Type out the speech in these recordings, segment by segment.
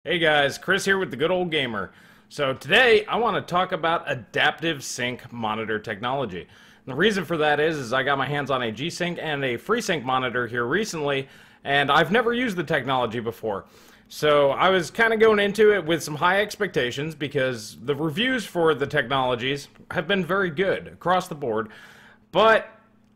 Hey guys, Chris here with the Good Old Gamer. So today I want to talk about adaptive sync monitor technology. And the reason for that is I got my hands on a GSync and a Freesync monitor here recently, and I've never used the technology before. So I was kind of going into it with some high expectations because the reviews for the technologies have been very good across the board. But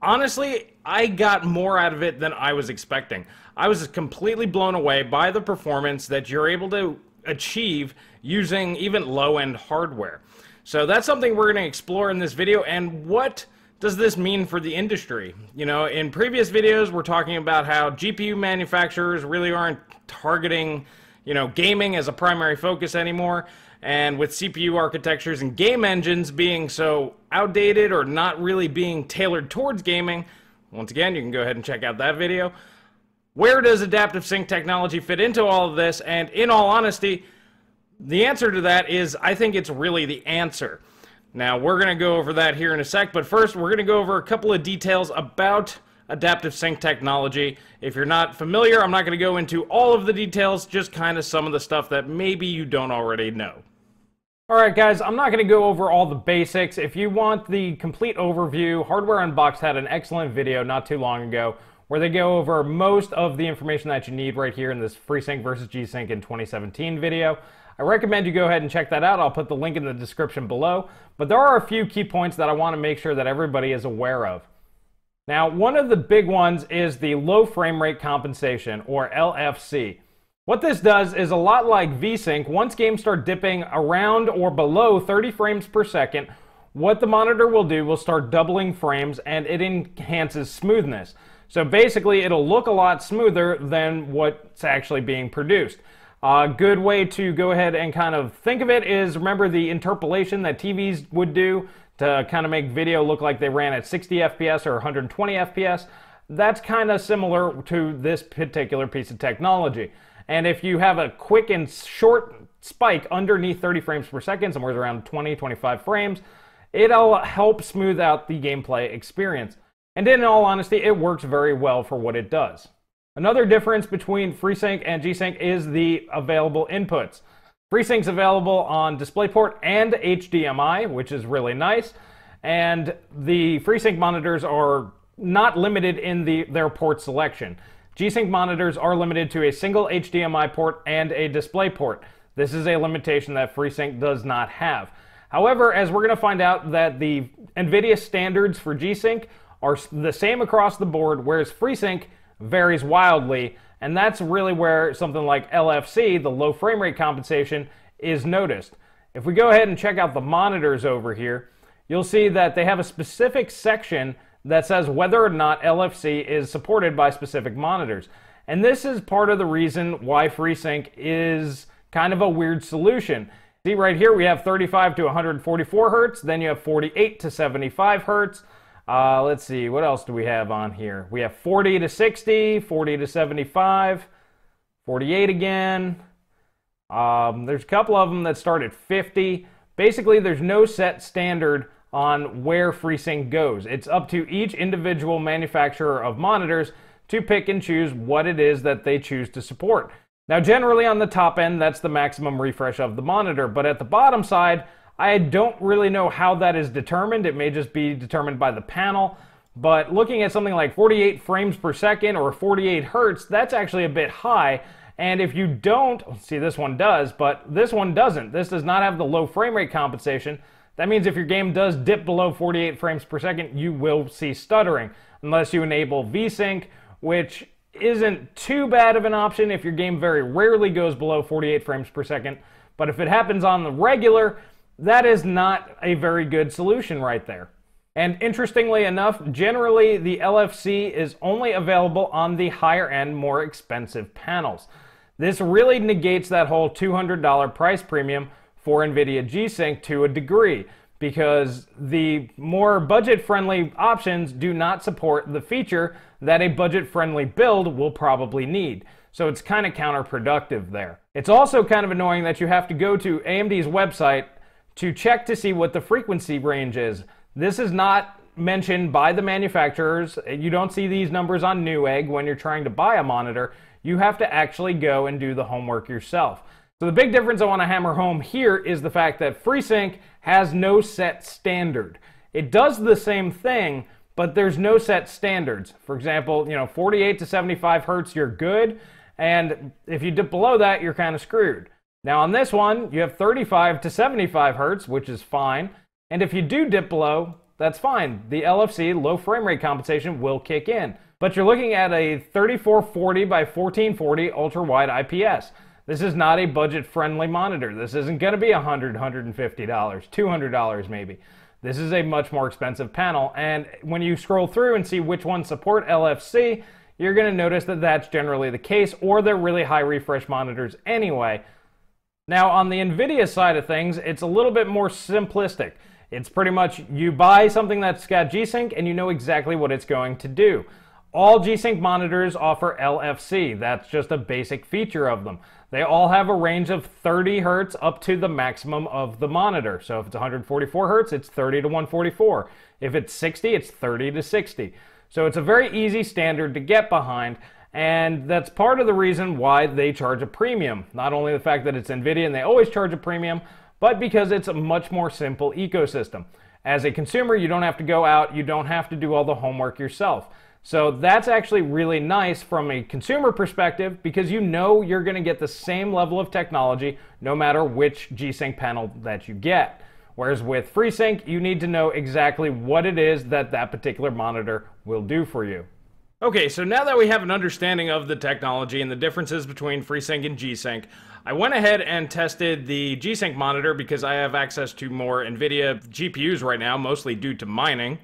honestly, I got more out of it than I was expecting. I was completely blown away by the performance that you're able to achieve using even low-end hardware. So that's something we're going to explore in this video. And what does this mean for the industry? You know, in previous videos, we're talking about how GPU manufacturers really aren't targeting, gaming as a primary focus anymore. And with CPU architectures and game engines being so outdated or not really being tailored towards gaming, once again, you can go ahead and check out that video. Where does adaptive sync technology fit into all of this? And in all honesty, the answer to that is I think it's really the answer. Now, we're going to go over that here in a sec, but first we're going to go over a couple of details about adaptive sync technology. If you're not familiar, I'm not going to go into all of the details, just kind of some of the stuff that maybe you don't already know. Alright guys, I'm not going to go over all the basics. If you want the complete overview, Hardware Unboxed had an excellent video not too long ago where they go over most of the information that you need right here in this FreeSync versus GSync in 2017 video. I recommend you go ahead and check that out. I'll put the link in the description below. But there are a few key points that I want to make sure that everybody is aware of. Now, one of the big ones is the low frame rate compensation, or LFC. What this does is a lot like VSync. Once games start dipping around or below 30 frames per second, what the monitor will do will start doubling frames and it enhances smoothness. So basically it'll look a lot smoother than what's actually being produced. A good way to go ahead and kind of think of it is, remember the interpolation that TVs would do to kind of make video look like they ran at 60 FPS or 120 FPS? That's kind of similar to this particular piece of technology. And if you have a quick and short spike underneath 30 frames per second, somewhere around 20, 25 frames, it'll help smooth out the gameplay experience. And in all honesty, it works very well for what it does. Another difference between FreeSync and GSync is the available inputs. FreeSync's available on DisplayPort and HDMI, which is really nice. And the FreeSync monitors are not limited in their port selection. GSync monitors are limited to a single HDMI port and a DisplayPort. This is a limitation that FreeSync does not have. However, as we're going to find out that the NVIDIA standards for GSync are the same across the board, whereas FreeSync varies wildly, and that's really where something like LFC, the low frame rate compensation, is noticed. If we go ahead and check out the monitors over here, you'll see that they have a specific section that says whether or not LFC is supported by specific monitors. And this is part of the reason why FreeSync is kind of a weird solution. See right here we have 35 to 144 Hertz, then you have 48 to 75 Hertz. Let's see, what else do we have on here? We have 40 to 60, 40 to 75, 48 again. There's a couple of them that start at 50. Basically, there's no set standard on where FreeSync goes. It's up to each individual manufacturer of monitors to pick and choose what it is that they choose to support. Now, generally on the top end, that's the maximum refresh of the monitor, but at the bottom side, I don't really know how that is determined. It may just be determined by the panel, but looking at something like 48 frames per second or 48 Hertz, that's actually a bit high. And if you don't, see this one does, but this one doesn't. This does not have the low frame rate compensation. That means if your game does dip below 48 frames per second, you will see stuttering, unless you enable VSync, which isn't too bad of an option if your game very rarely goes below 48 frames per second. But if it happens on the regular, that is not a very good solution right there. And interestingly enough, generally the LFC is only available on the higher end, more expensive panels. This really negates that whole $200 price premium for NVIDIA GSync to a degree, because the more budget-friendly options do not support the feature that a budget-friendly build will probably need. So it's kind of counterproductive there. It's also kind of annoying that you have to go to AMD's website to check to see what the frequency range is. This is not mentioned by the manufacturers. You don't see these numbers on Newegg when you're trying to buy a monitor. You have to actually go and do the homework yourself. So the big difference I want to hammer home here is the fact that Freesync has no set standard. It does the same thing, but there's no set standards. For example, 48 to 75 hertz, you're good. And if you dip below that, you're kind of screwed. Now on this one, you have 35 to 75 hertz, which is fine. And if you do dip below, that's fine. The LFC, low frame rate compensation, will kick in. But you're looking at a 3440 by 1440 ultra wide IPS. This is not a budget-friendly monitor. This isn't going to be $100, $150, $200 maybe. This is a much more expensive panel, and when you scroll through and see which ones support LFC, you're going to notice that that's generally the case, or they're really high refresh monitors anyway. Now, on the NVIDIA side of things, it's a little bit more simplistic. It's pretty much you buy something that's got GSync and you know exactly what it's going to do. All GSync monitors offer LFC. That's just a basic feature of them. They all have a range of 30 hertz up to the maximum of the monitor. So if it's 144 hertz, it's 30 to 144. If it's 60, it's 30 to 60. So it's a very easy standard to get behind, and that's part of the reason why they charge a premium. Not only the fact that it's NVIDIA and they always charge a premium, but because it's a much more simple ecosystem. As a consumer, you don't have to go out, you don't have to do all the homework yourself. So that's actually really nice from a consumer perspective, because you know you're going to get the same level of technology no matter which GSync panel that you get. Whereas with Freesync, you need to know exactly what it is that that particular monitor will do for you. Okay, so now that we have an understanding of the technology and the differences between Freesync and GSync, I went ahead and tested the GSync monitor because I have access to more NVIDIA GPUs right now, mostly due to mining.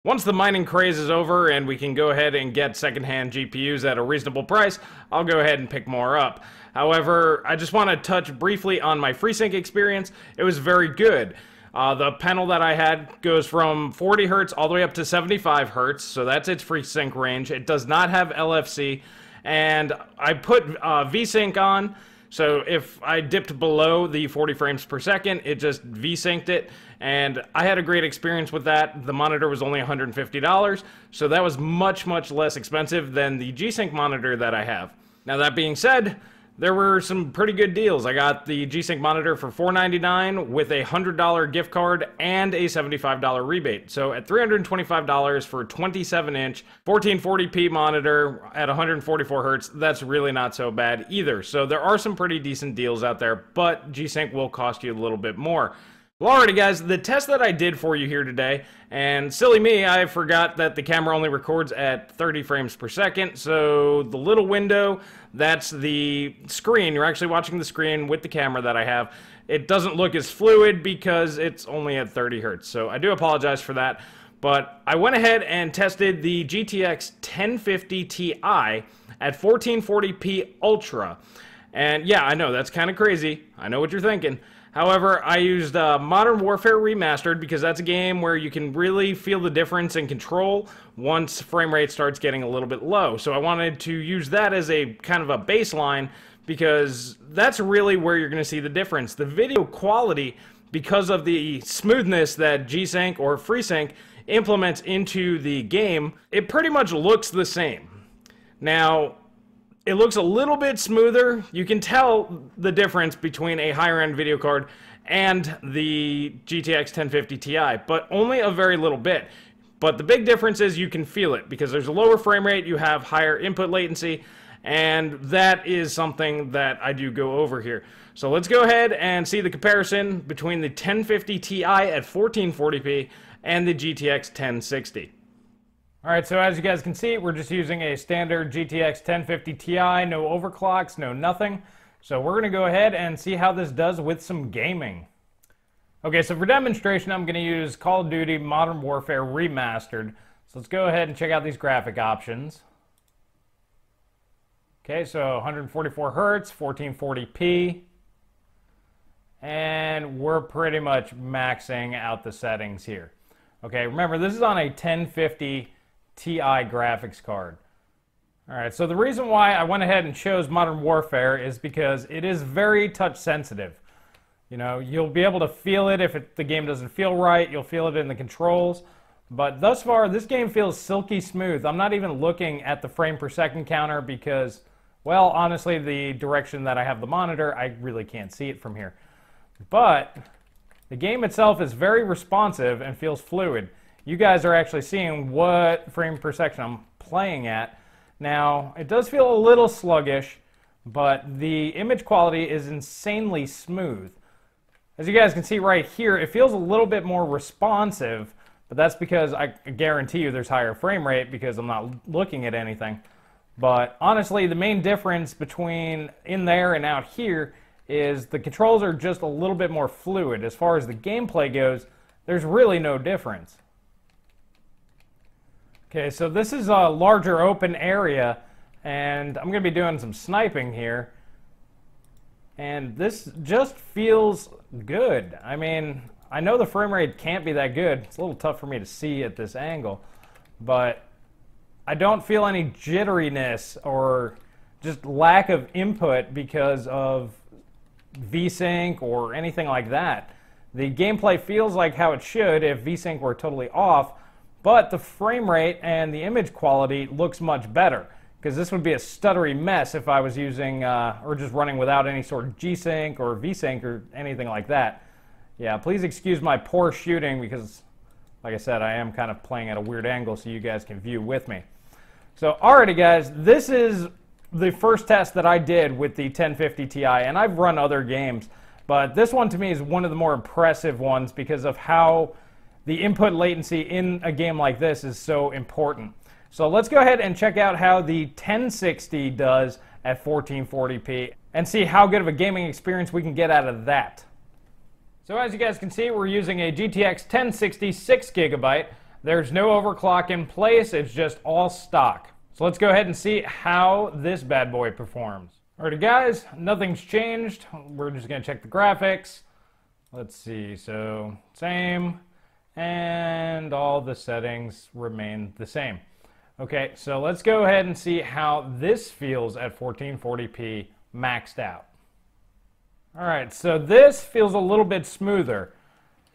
Once the mining craze is over and we can go ahead and get secondhand GPUs at a reasonable price, I'll go ahead and pick more up. However, I just want to touch briefly on my Freesync experience. It was very good. The panel that I had goes from 40 hertz all the way up to 75 hertz, so that's its Freesync range. It does not have LFC, and I put VSync on. So if I dipped below the 40 frames per second, it just V-synced it, and I had a great experience with that. The monitor was only $150, so that was much, much less expensive than the G-Sync monitor that I have. Now that being said, there were some pretty good deals. I got the G-Sync monitor for $499 with a $100 gift card and a $75 rebate. So at $325 for a 27-inch 1440p monitor at 144 hertz, that's really not so bad either. So there are some pretty decent deals out there, but G-Sync will cost you a little bit more. Well, alrighty guys, the test that I did for you here today, and silly me, I forgot that the camera only records at 30 frames per second, so the little window, that's the screen. You're actually watching the screen with the camera that I have. It doesn't look as fluid because it's only at 30 hertz, so I do apologize for that. But I went ahead and tested the GTX 1050 Ti at 1440p Ultra. And yeah, I know, that's kind of crazy. I know what you're thinking. However, I used Modern Warfare Remastered because that's a game where you can really feel the difference in control once frame rate starts getting a little bit low. So I wanted to use that as a kind of a baseline because that's really where you're going to see the difference. The video quality, because of the smoothness that G-Sync or Freesync implements into the game, it pretty much looks the same. Now, it looks a little bit smoother. You can tell the difference between a higher-end video card and the GTX 1050 Ti, but only a very little bit. But the big difference is you can feel it because there's a lower frame rate, you have higher input latency, and that is something that I do go over here. So let's go ahead and see the comparison between the 1050 Ti at 1440p and the GTX 1060. Alright, so as you guys can see, we're just using a standard GTX 1050 Ti, no overclocks, no nothing. So we're going to go ahead and see how this does with some gaming. Okay, so for demonstration, I'm going to use Call of Duty Modern Warfare Remastered. So let's go ahead and check out these graphic options. Okay, so 144 hertz, 1440p. And we're pretty much maxing out the settings here. Okay, remember, this is on a 1050 Ti graphics card. Alright, so the reason why I went ahead and chose Modern Warfare is because it is very touch sensitive. You know, you'll be able to feel it if the game doesn't feel right, you'll feel it in the controls. But thus far, this game feels silky smooth. I'm not even looking at the frame per second counter because Well, honestly, the direction that I have the monitor, I really can't see it from here. But the game itself is very responsive and feels fluid. You guys are actually seeing what frame per second I'm playing at. Now, it does feel a little sluggish, but the image quality is insanely smooth. As you guys can see right here, it feels a little bit more responsive, but that's because I guarantee you there's higher frame rate because I'm not looking at anything. But honestly, the main difference between in there and out here is the controls are just a little bit more fluid. As far as the gameplay goes, there's really no difference. Okay, so this is a larger open area, and I'm going to be doing some sniping here. And this just feels good. I mean, I know the frame rate can't be that good. It's a little tough for me to see at this angle, but I don't feel any jitteriness or just lack of input because of VSync or anything like that. The gameplay feels like how it should if VSync were totally off, but the frame rate and the image quality looks much better, because this would be a stuttery mess if I was using or just running without any sort of GSync or VSync or anything like that. Yeah, please excuse my poor shooting because, like I said, I am kind of playing at a weird angle so you guys can view with me. So, alrighty guys, this is the first test that I did with the 1050 Ti, and I've run other games, but this one to me is one of the more impressive ones because of how the input latency in a game like this is so important. So let's go ahead and check out how the 1060 does at 1440p and see how good of a gaming experience we can get out of that. So as you guys can see, we're using a GTX 1060 6GB. There's no overclock in place, it's just all stock. So let's go ahead and see how this bad boy performs. Alrighty guys, nothing's changed. We're just gonna check the graphics. Let's see, so same, and all the settings remain the same. Okay, so let's go ahead and see how this feels at 1440p maxed out. Alright, so this feels a little bit smoother.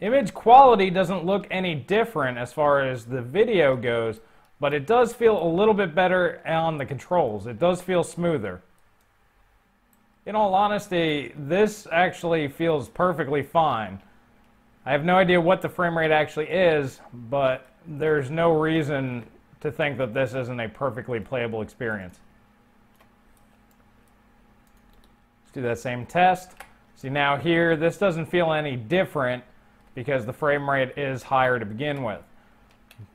Image quality doesn't look any different as far as the video goes, but it does feel a little bit better on the controls. It does feel smoother. In all honesty, this actually feels perfectly fine. I have no idea what the frame rate actually is, but there's no reason to think that this isn't a perfectly playable experience. Let's do that same test. See now here, this doesn't feel any different because the frame rate is higher to begin with.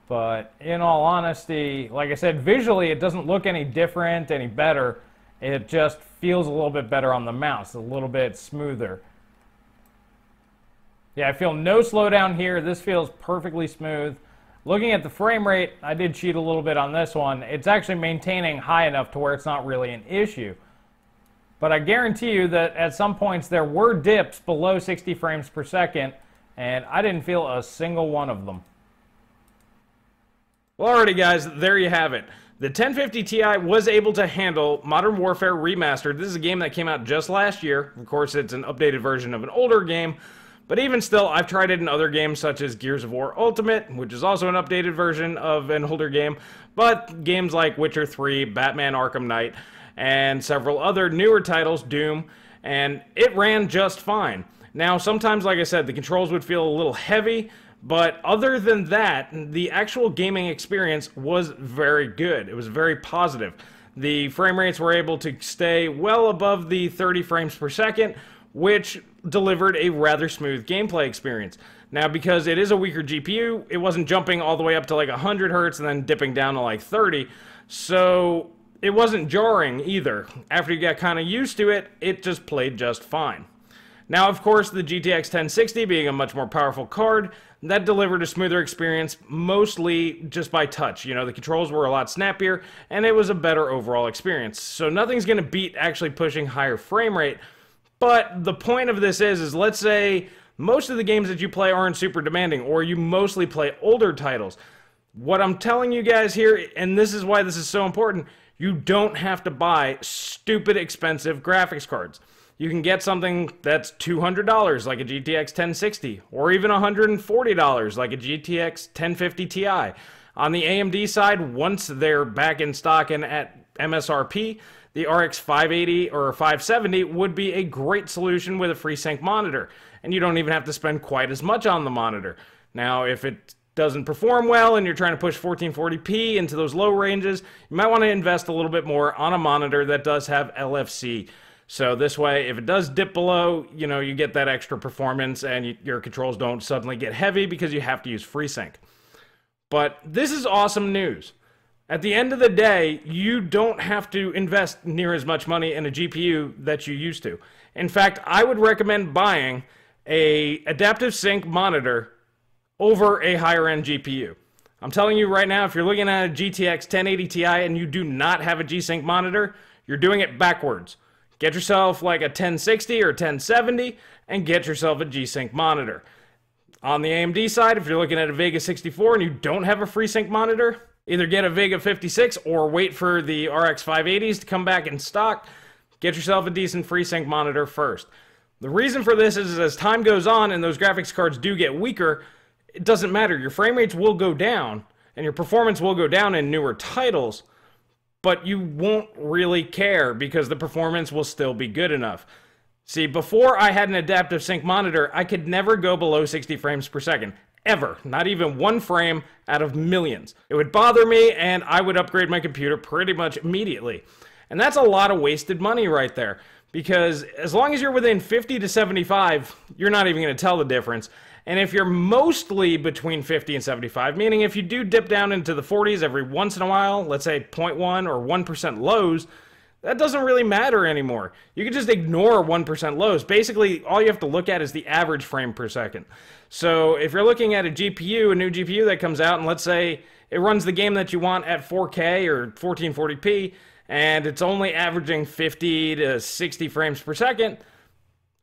But in all honesty, like I said, visually it doesn't look any different, any better. It just feels a little bit better on the mouse, a little bit smoother. Yeah, I feel no slowdown here. This feels perfectly smooth. Looking at the frame rate, I did cheat a little bit on this one. It's actually maintaining high enough to where it's not really an issue. But I guarantee you that at some points there were dips below 60 frames per second, and I didn't feel a single one of them. Well, alrighty guys, there you have it. The 1050 Ti was able to handle Modern Warfare Remastered. This is a game that came out just last year. Of course, it's an updated version of an older game. But even still, I've tried it in other games such as Gears of War Ultimate, which is also an updated version of an older game. But games like Witcher 3, Batman Arkham Knight, and several other newer titles, Doom, and it ran just fine. Now, sometimes, like I said, the controls would feel a little heavy, but other than that, the actual gaming experience was very good. It was very positive. The frame rates were able to stay well above the 30 frames per second, which delivered a rather smooth gameplay experience. Now, because it is a weaker GPU, it wasn't jumping all the way up to like 100 hertz and then dipping down to like 30, so it wasn't jarring either. After you got kind of used to it, it just played just fine. Now, of course, the GTX 1060 being a much more powerful card, that delivered a smoother experience, mostly just by touch. You know, the controls were a lot snappier, and it was a better overall experience. So nothing's going to beat actually pushing higher frame rate. But the point of this is let's say most of the games that you play aren't super demanding, or you mostly play older titles. What I'm telling you guys here, and this is why this is so important, you don't have to buy stupid expensive graphics cards. You can get something that's $200 like a GTX 1060, or even $140 like a GTX 1050 Ti. On the AMD side, once they're back in stock and at MSRP, the RX 580 or 570 would be a great solution with a FreeSync monitor, and you don't even have to spend quite as much on the monitor. Now, if it doesn't perform well and you're trying to push 1440p into those low ranges, you might want to invest a little bit more on a monitor that does have LFC. So this way, if it does dip below, you get that extra performance and your controls don't suddenly get heavy because you have to use FreeSync. But this is awesome news. At the end of the day, you don't have to invest near as much money in a GPU that you used to. In fact, I would recommend buying a adaptive sync monitor over a higher end GPU. I'm telling you right now, if you're looking at a GTX 1080 Ti and you do not have a G-Sync monitor, you're doing it backwards. Get yourself like a 1060 or 1070 and get yourself a G-Sync monitor. On the AMD side, if you're looking at a Vega 64 and you don't have a FreeSync monitor, either get a Vega 56 or wait for the RX 580s to come back in stock. Get yourself a decent FreeSync monitor first. The reason for this is as time goes on and those graphics cards do get weaker, it doesn't matter. Your frame rates will go down and your performance will go down in newer titles, but you won't really care because the performance will still be good enough. See, before I had an adaptive sync monitor, I could never go below 60 frames per second. Ever. Not even one frame out of millions. It would bother me and I would upgrade my computer pretty much immediately. And that's a lot of wasted money right there. Because as long as you're within 50 to 75, you're not even going to tell the difference. And if you're mostly between 50 and 75, meaning if you do dip down into the 40s every once in a while, let's say 0.1 or 1% lows, that doesn't really matter anymore. You can just ignore 1% lows. Basically, all you have to look at is the average frame per second. So if you're looking at a GPU, a new GPU that comes out, and let's say it runs the game that you want at 4K or 1440p, and it's only averaging 50 to 60 frames per second,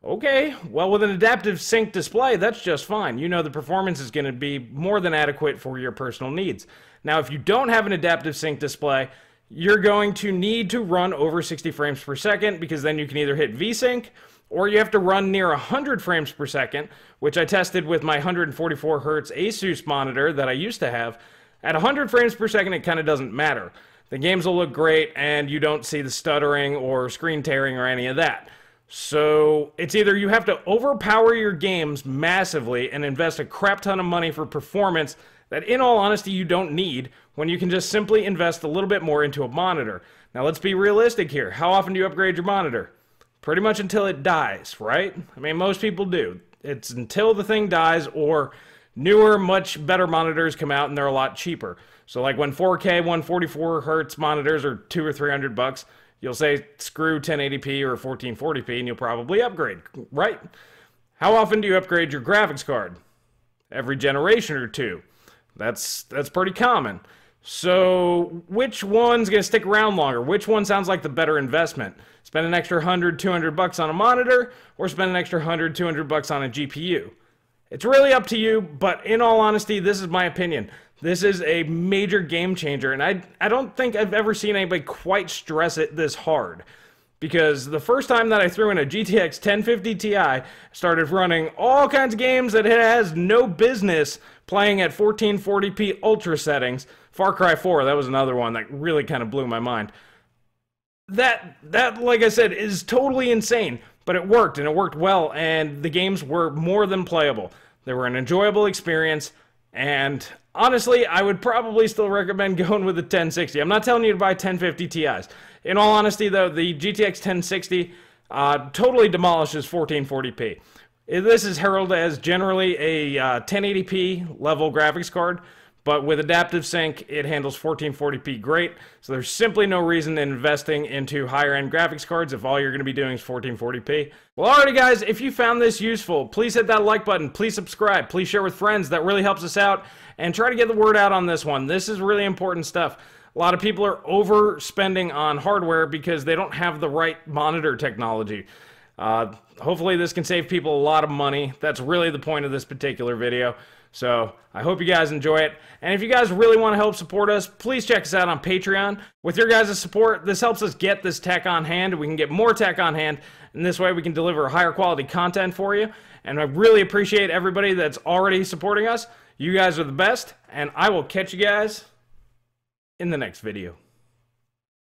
okay, well, with an adaptive sync display, that's just fine. You know the performance is going to be more than adequate for your personal needs. Now, if you don't have an adaptive sync display, you're going to need to run over 60 frames per second because then you can either hit VSync or you have to run near 100 frames per second, which I tested with my 144 Hertz Asus monitor that I used to have. At 100 frames per second, it kind of doesn't matter. The games will look great and you don't see the stuttering or screen tearing or any of that. So it's either you have to overpower your games massively and invest a crap ton of money for performance that in all honesty you don't need when you can just simply invest a little bit more into a monitor. Now let's be realistic here. How often do you upgrade your monitor? Pretty much until it dies, right? I mean, most people do. It's until the thing dies or newer, much better monitors come out and they're a lot cheaper. So like when 4K 144 Hertz monitors are $200 or $300, you'll say, screw 1080p or 1440p, and you'll probably upgrade, right? How often do you upgrade your graphics card? Every generation or two. That's pretty common. So which one's going to stick around longer? Which one sounds like the better investment? Spend an extra $100, $200 on a monitor, or spend an extra $100, $200 on a GPU? It's really up to you, but in all honesty, this is my opinion. This is a major game changer, and I don't think I've ever seen anybody quite stress it this hard. Because the first time that I threw in a GTX 1050 Ti, started running all kinds of games that it has no business playing at 1440p ultra settings. Far Cry 4, that was another one that really kind of blew my mind. That, like I said, is totally insane, but it worked, and it worked well, and the games were more than playable. They were an enjoyable experience, and honestly, I would probably still recommend going with the 1060. I'm not telling you to buy 1050 Ti's. In all honesty, though, the GTX 1060 totally demolishes 1440p. This is heralded as generally a 1080p level graphics card, but with adaptive sync, it handles 1440p great, so there's simply no reason in investing into higher-end graphics cards if all you're going to be doing is 1440p. Well, alrighty guys, if you found this useful, please hit that like button, please subscribe, please share with friends, that really helps us out, and try to get the word out on this one. This is really important stuff. A lot of people are overspending on hardware because they don't have the right monitor technology. Hopefully this can save people a lot of money. That's really the point of this particular video. So I hope you guys enjoy it. And if you guys really want to help support us, please check us out on Patreon. With your guys' support, this helps us get this tech on hand. We can get more tech on hand, and this way we can deliver higher quality content for you. And I really appreciate everybody that's already supporting us. You guys are the best, and I will catch you guys in the next video.